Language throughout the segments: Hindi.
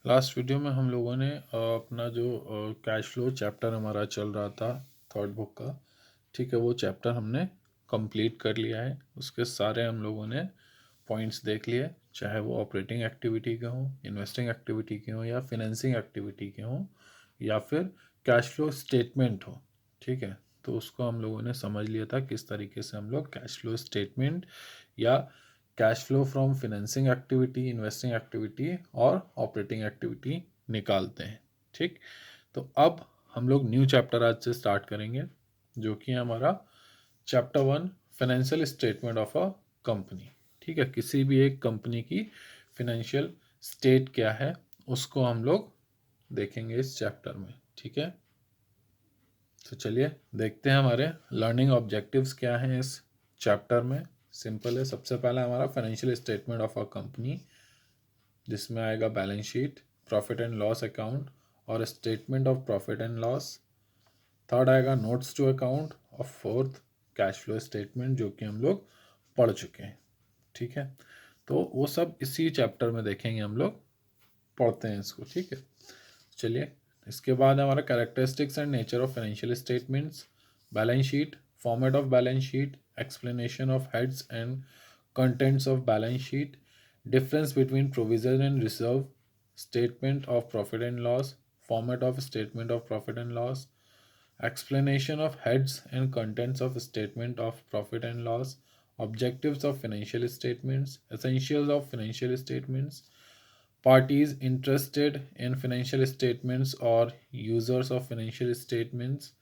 लास्ट वीडियो में हम लोगों ने अपना जो कैश फ्लो चैप्टर हमारा चल रहा था थर्ड बुक का, ठीक है, वो चैप्टर हमने कंप्लीट कर लिया है। उसके सारे हम लोगों ने पॉइंट्स देख लिए, चाहे वो ऑपरेटिंग एक्टिविटी के हों, इन्वेस्टिंग एक्टिविटी के हों, या फिनेंसिंग एक्टिविटी के हों, या फिर कैश फ्लो स्टेटमेंट हो। ठीक है, तो उसको हम लोगों ने समझ लिया था किस तरीके से हम लोग कैश फ्लो स्टेटमेंट या cash flow from financing activity, investing activity और ऑपरेटिंग एक्टिविटी निकालते हैं। ठीक, तो अब हम लोग न्यू चैप्टर आज से स्टार्ट करेंगे, जो कि हमारा chapter 1, financial statement of a company. ठीक है, किसी भी एक कंपनी की फिनेंशियल स्टेट क्या है उसको हम लोग देखेंगे इस चैप्टर में। ठीक है, तो चलिए देखते हैं हमारे लर्निंग ऑब्जेक्टिव्स क्या हैं इस चैप्टर में। सिंपल है, सबसे पहला हमारा financial statement of a company, जिसमें आएगा balance sheet, profit and loss account और statement of profit and loss. Third आएगा नोट्स टू अकाउंट और फोर्थ कैश फ्लो स्टेटमेंट, जो कि हम लोग पढ़ चुके हैं। ठीक है, तो वो सब इसी चैप्टर में देखेंगे हम लोग, पढ़ते हैं इसको। ठीक है, चलिए इसके बाद हमारा characteristics and nature of financial statements, balance sheet, format of balance sheet, explanation of heads and contents of balance sheet, difference between provision and reserve, statement of profit and loss, format of statement of profit and loss, explanation of heads and contents of statement of profit and loss, objectives of financial statements, essentials of financial statements, parties interested in financial statements or users of financial statements।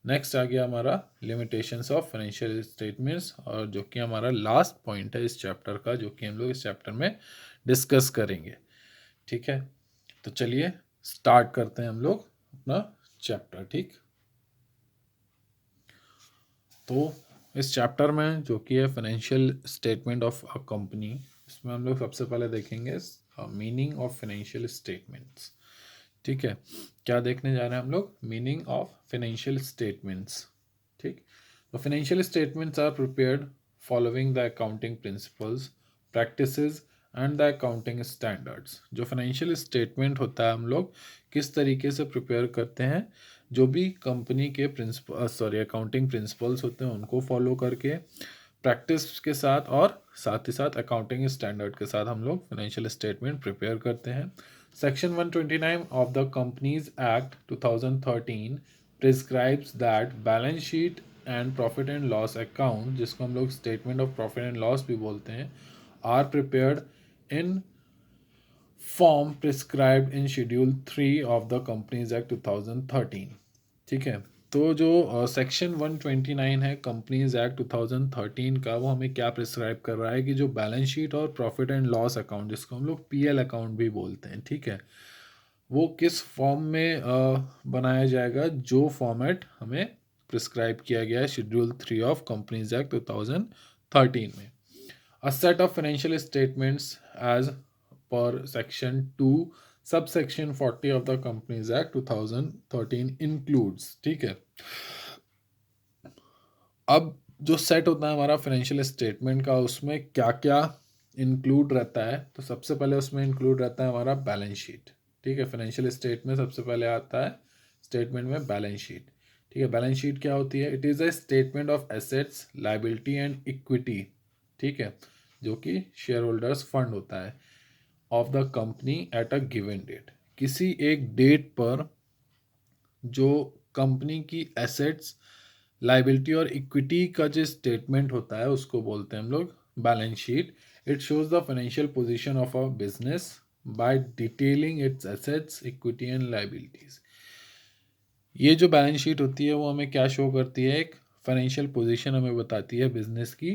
Next आ गया हमारा लिमिटेशंस ऑफ फाइनेंशियल स्टेटमेंट्स, और जो कि हमारा लास्ट पॉइंट है इस चैप्टर का, जो कि हम लोग इस चैप्टर में डिस्कस करेंगे। ठीक है, तो चलिए स्टार्ट करते हैं हम लोग अपना चैप्टर। ठीक, तो इस चैप्टर में जो कि है financial statement of a company, इसमें हम लोग सबसे पहले देखेंगे मीनिंग ऑफ फाइनेंशियल स्टेटमेंट्स। ठीक है, क्या देखने जा रहे हैं हम लोग? Meaning of financial statements. ठीक, तो financial statements are prepared following the accounting principles, practices and the accounting standards. जो फाइनेंशियल स्टेटमेंट होता है हम लोग किस तरीके से प्रिपेयर करते हैं, जो भी कंपनी के अकाउंटिंग प्रिंसिपल्स होते हैं उनको फॉलो करके, प्रैक्टिस के साथ और साथ ही साथ अकाउंटिंग स्टैंडर्ड के साथ हम लोग फाइनेंशियल स्टेटमेंट प्रिपेयर करते हैं। Section 129 of the companies act 2013 prescribes that balance sheet and profit and loss account, जिसको हम लोग statement of profit and loss भी बोलते हैं, are prepared in form prescribed in schedule 3 of the companies act 2013। ठीक है, तो जो सेक्शन 129 है कंपनीज एक्ट 2013 का, वो हमें क्या प्रिस्क्राइब कर रहा है कि जो बैलेंस शीट और प्रॉफिट एंड लॉस अकाउंट, जिसको हम लोग पीएल अकाउंट भी बोलते हैं, ठीक है, वो किस फॉर्म में बनाया जाएगा, जो फॉर्मेट हमें प्रिस्क्राइब किया गया है शेड्यूल 3 ऑफ कंपनीज एक्ट 2013 में। A set of financial statements as per section 2 subsection 40 of the companies act 2013 includes. ठीक है, अब जो सेट होता है हमारा फाइनेंशियल स्टेटमेंट का, उसमें क्या क्या इंक्लूड रहता है, तो सबसे पहले उसमें इंक्लूड रहता है हमारा बैलेंस शीट। ठीक है, फाइनेंशियल स्टेट में सबसे पहले आता है स्टेटमेंट में बैलेंस शीट। ठीक है, बैलेंस शीट क्या होती है? It is a statement of assets, liability and equity. ठीक है, जो कि शेयर होल्डर्स फंड होता है of the company at a given date. किसी एक डेट पर जो कंपनी की एसेट्स, लाइबिलिटी और इक्विटी का जो स्टेटमेंट होता है उसको बोलते हैं हम लोग balance sheet. It shows the financial position of a business by detailing its assets, equity and liabilities. ये जो बैलेंस शीट होती है वो हमें क्या शो करती है? एक फाइनेंशियल पोजीशन हमें बताती है बिजनेस की,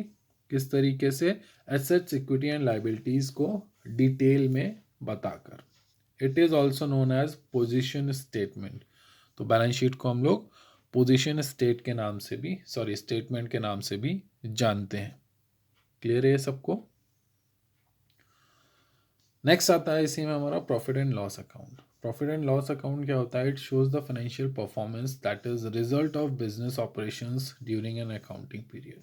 किस तरीके से एसेट्स, इक्विटी एंड लाइबिलिटीज को डिटेल में बताकर। It is also known as position statement. तो बैलेंस शीट को हम लोग पोजीशन स्टेट के नाम से भी, स्टेटमेंट के नाम से भी जानते हैं। क्लियर है ये सबको? नेक्स्ट आता है इसी में हमारा profit and loss account. Profit and loss account क्या होता है? It shows the financial performance that is result of business operations during an accounting period.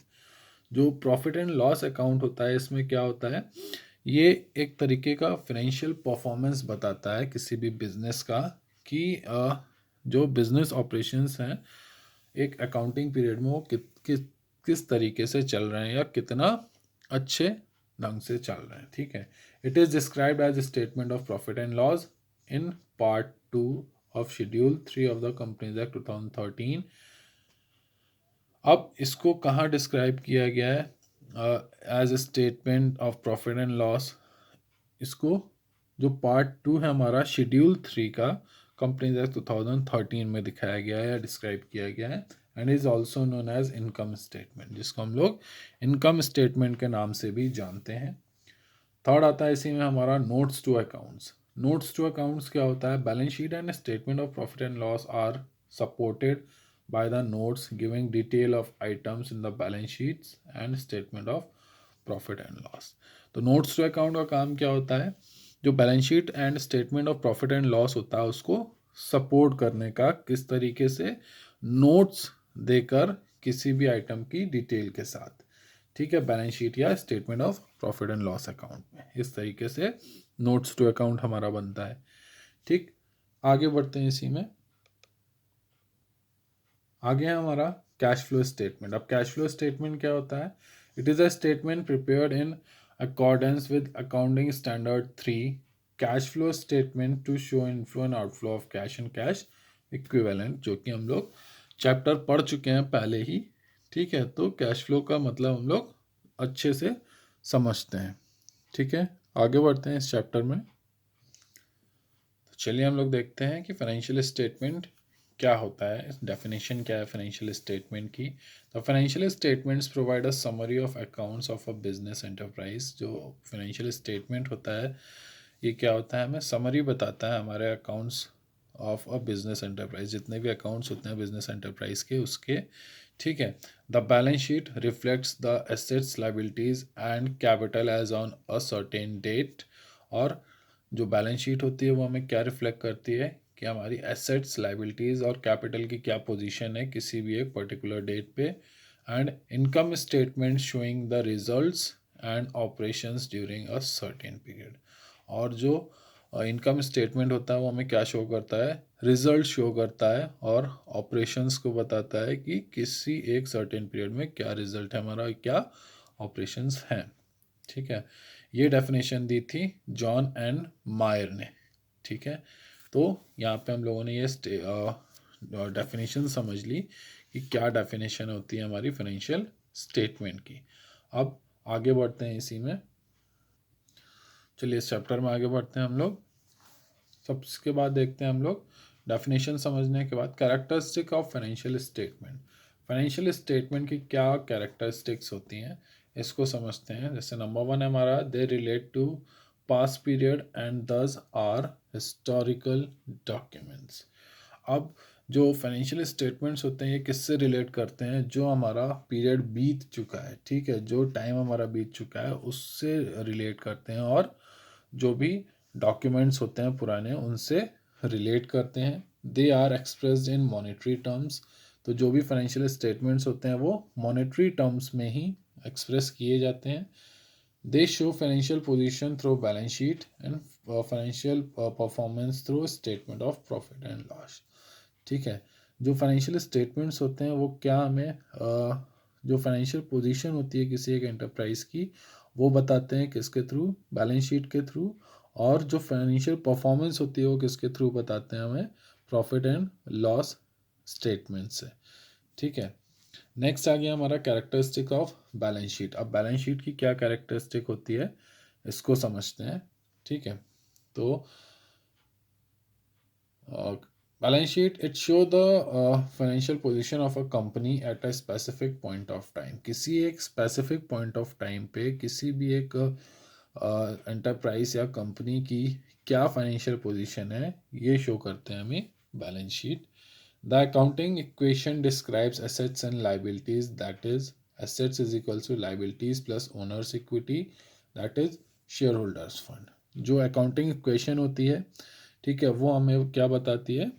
जो प्रॉफिट एंड लॉस अकाउंट होता है, इसमें क्या होता है ये एक तरीके का फाइनेंशियल परफॉर्मेंस बताता है किसी भी बिजनेस का कि जो बिजनेस ऑपरेशंस हैं एक अकाउंटिंग पीरियड में वो किस तरीके से चल रहे हैं या कितना अच्छे ढंग से चल रहे हैं। ठीक है, it is described as statement of profit and loss in part 2 of schedule 3 of the companies act 2013। अब इसको कहाँ डिस्क्राइब किया गया है as a statement of profit and loss? इसको जो पार्ट 2 है हमारा शेड्यूल 3 का कंपनीज एक्ट 2013 में दिखाया गया है या डिस्क्राइब किया गया है, and is also known as income statement, जिसको हम लोग इनकम स्टेटमेंट के नाम से भी जानते हैं। थर्ड आता है इसी में हमारा notes to accounts. Notes to accounts क्या होता है? Balance sheet and statement of profit and loss are supported by the notes giving detail of items in the balance sheets and statement of profit and loss. तो नोट्स टू अकाउंट का काम क्या होता है? जो balance sheet and statement of profit and loss होता है उसको सपोर्ट करने का, किस तरीके से? नोट्स देकर किसी भी आइटम की डिटेल के साथ। ठीक है, बैलेंस शीट या statement of profit and loss account में इस तरीके से नोट्स टू अकाउंट हमारा बनता है। ठीक, आगे बढ़ते हैं इसी में। आगे है हमारा कैश फ्लो स्टेटमेंट। अब कैश फ्लो स्टेटमेंट क्या होता है? It is a statement prepared in accordance with accounting standard 3 cash flow statement to show inflow and outflow of cash and cash equivalent, जो कि हम लोग चैप्टर पढ़ चुके हैं पहले ही। ठीक है, तो कैश फ्लो का मतलब हम लोग अच्छे से समझते हैं। ठीक है, आगे बढ़ते हैं इस चैप्टर में। तो चलिए हम लोग देखते हैं कि फाइनेंशियल स्टेटमेंट क्या होता है, डेफिनेशन क्या है फाइनेंशियल स्टेटमेंट की। The financial statements provide a summary of accounts of a business enterprise. जो फाइनेंशियल स्टेटमेंट होता है ये क्या होता है? हमें समरी बताता है हमारे accounts of a business enterprise, जितने भी अकाउंट्स होते हैं बिजनेस एंटरप्राइज के उसके। ठीक है, the balance sheet reflects the assets liabilities and capital as on a certain date. और जो बैलेंस शीट होती है वो हमें क्या रिफ्लेक्ट करती है कि हमारी एसेट्स लाइबिलिटीज़ और कैपिटल की क्या पोजीशन है किसी भी एक पर्टिकुलर डेट पे। And income statement showing the results and operations during a certain period. और जो इनकम स्टेटमेंट होता है वो हमें क्या शो करता है? रिजल्ट शो करता है और ऑपरेशंस को बताता है कि किसी एक सर्टेन पीरियड में क्या रिजल्ट है हमारा, क्या ऑपरेशंस हैं। ठीक है, ये डेफिनेशन दी थी जॉन एंड मायर ने। ठीक है, तो यहाँ पे हम लोगों ने ये डेफिनेशन समझ ली कि क्या डेफिनेशन होती है हमारी फाइनेंशियल स्टेटमेंट की। अब आगे बढ़ते हैं इसी में। चलिए इस चैप्टर में आगे बढ़ते हैं हम लोग। सबके बाद देखते हैं हम लोग डेफिनेशन समझने के बाद characteristic of financial statement. Financial statement की क्या कैरेक्टरिस्टिक्स होती हैं इसको समझते हैं। जैसे नंबर 1 है हमारा, they relate to past period and this are historical documents. अब जो फाइनेंशियल स्टेटमेंट्स होते हैं ये किससे रिलेट करते हैं? जो हमारा पीरियड बीत चुका है, ठीक है, जो टाइम हमारा बीत चुका है उससे रिलेट करते हैं, और जो भी डॉक्यूमेंट्स होते हैं पुराने उनसे रिलेट करते हैं। They are expressed in monetary terms. तो जो भी फाइनेंशियल स्टेटमेंट्स होते हैं वो मॉनेटरी टर्म्स में ही एक्सप्रेस किए जाते हैं। दे show financial position through balance sheet and financial performance through statement of profit and loss. ठीक है, जो फाइनेंशियल स्टेटमेंट्स होते हैं वो क्या हमें जो फाइनेंशियल पोजीशन होती है किसी एक एंटरप्राइज की वो बताते हैं किसके थ्रू? बैलेंस शीट के थ्रू। और जो फाइनेंशियल परफॉर्मेंस होती है वो किसके थ्रू बताते हैं हमें? प्रॉफिट एंड लॉस स्टेटमेंट से। ठीक है, नेक्स्ट आ गया हमारा कैरेक्टरिस्टिक ऑफ बैलेंस शीट। अब बैलेंस शीट की क्या कैरेक्टरिस्टिक होती है इसको समझते हैं। ठीक है, तो balance sheet it show the financial position of a company at a specific point of time. किसी एक स्पेसिफिक पॉइंट ऑफ टाइम पे किसी भी एक एंटरप्राइज या कंपनी की क्या फाइनेंशियल पोजीशन है ये शो करते हैं हमें balance sheet. The accounting equation describes assets and liabilities, that is assets is equals to liabilities plus owners equity, that is share holders fund. जो अकाउंटिंग इक्वेशन होती है, ठीक है, वो हमें क्या बताती है?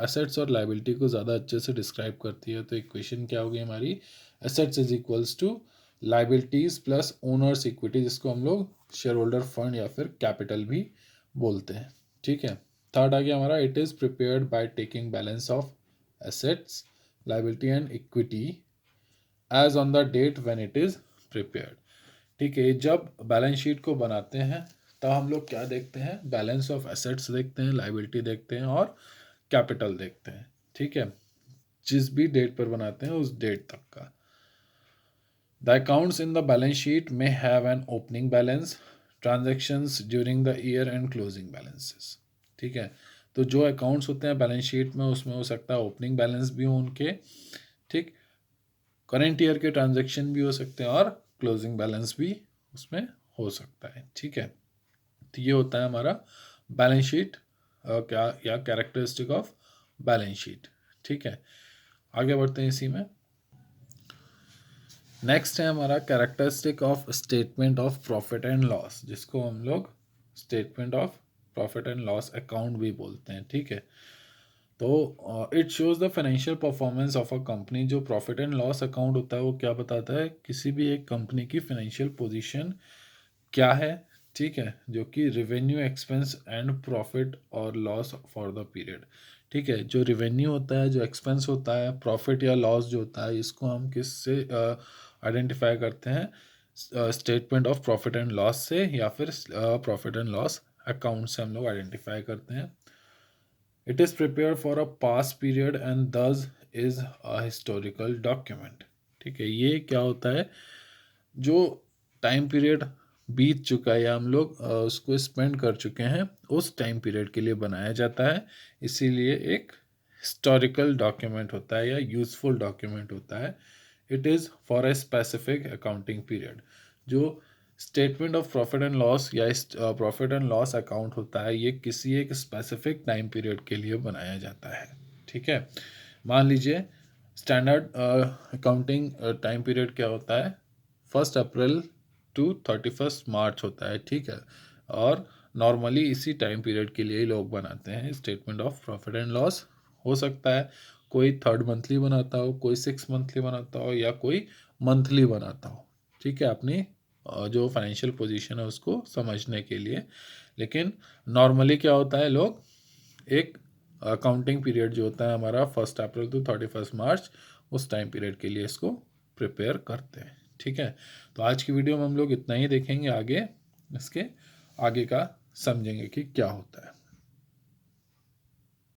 एसेट्स और लाइबिलिटी को ज़्यादा अच्छे से डिस्क्राइब करती है। तो इक्वेशन क्या होगी हमारी? Assets is equals to liabilities plus owners equity, जिसको हम लोग शेयर होल्डर फंड या फिर कैपिटल भी बोलते हैं। ठीक है, थर्ड आ गया हमारा, it is prepared by taking balance of assets, liability and equity as on the date when it is prepared. ठीक है, जब बैलेंस शीट को बनाते हैं तब हम लोग क्या देखते हैं, बैलेंस ऑफ एसेट्स देखते हैं, लाइबिलिटी देखते हैं और कैपिटल देखते हैं। ठीक है, जिस भी डेट पर बनाते हैं उस डेट तक का। The accounts in the balance sheet में have an opening balance, transactions during the year and closing balances. ठीक है, तो जो अकाउंट्स होते हैं बैलेंस शीट में उसमें हो सकता है ओपनिंग बैलेंस भी हो उनके, ठीक, करेंट ईयर के ट्रांजेक्शन भी हो सकते हैं और क्लोजिंग बैलेंस भी उसमें हो सकता है। ठीक है, तो ये होता है हमारा बैलेंस शीट क्या या कैरेक्टरिस्टिक ऑफ बैलेंस शीट। ठीक है, आगे बढ़ते हैं इसी में। नेक्स्ट है हमारा characteristic of statement of profit and loss, जिसको हम लोग statement of profit and loss account भी बोलते हैं। ठीक है, तो it shows the financial performance of a company. जो प्रॉफिट एंड लॉस अकाउंट होता है वो क्या बताता है, किसी भी एक कंपनी की फाइनेंशियल पोजीशन क्या है। ठीक है, जो कि रेवेन्यू, एक्सपेंस एंड प्रॉफिट और लॉस फॉर द पीरियड। ठीक है, जो रेवेन्यू होता है, जो एक्सपेंस होता है, प्रॉफिट या लॉस जो होता है, इसको हम किससे आइडेंटिफाई करते हैं, statement of profit and loss से या फिर प्रॉफिट एंड लॉस अकाउंट से हम लोग आइडेंटिफाई करते हैं। It is prepare for a past period and दस इज़ अ हिस्टोरिकल डॉक्यूमेंट। ठीक है, ये क्या होता है, जो टाइम पीरियड बीत चुका है या हम लोग उसको स्पेंड कर चुके हैं उस टाइम पीरियड के लिए बनाया जाता है, इसीलिए एक हिस्टोरिकल डॉक्यूमेंट होता है या यूजफुल डॉक्यूमेंट होता है। It is for a specific accounting period. जो statement of profit and loss या प्रॉफिट एंड लॉस अकाउंट होता है, ये किसी एक स्पेसिफिक टाइम पीरियड के लिए बनाया जाता है। ठीक है, मान लीजिए स्टैंडर्ड अकाउंटिंग टाइम पीरियड क्या होता है, 1 अप्रैल टू 31 मार्च होता है। ठीक है, और नॉर्मली इसी टाइम पीरियड के लिए ही लोग बनाते हैं statement of profit and loss. हो सकता है कोई 3rd मंथली बनाता हो, कोई 6 मंथली बनाता हो या कोई मंथली बनाता हो। ठीक है, अपनी जो फाइनेंशियल पोजीशन है उसको समझने के लिए। लेकिन नॉर्मली क्या होता है, लोग एक अकाउंटिंग पीरियड जो होता है हमारा 1 अप्रैल टू 31 मार्च, उस टाइम पीरियड के लिए इसको प्रिपेयर करते हैं। ठीक है, तो आज की वीडियो में हम लोग इतना ही देखेंगे, आगे इसके आगे का समझेंगे कि क्या होता है।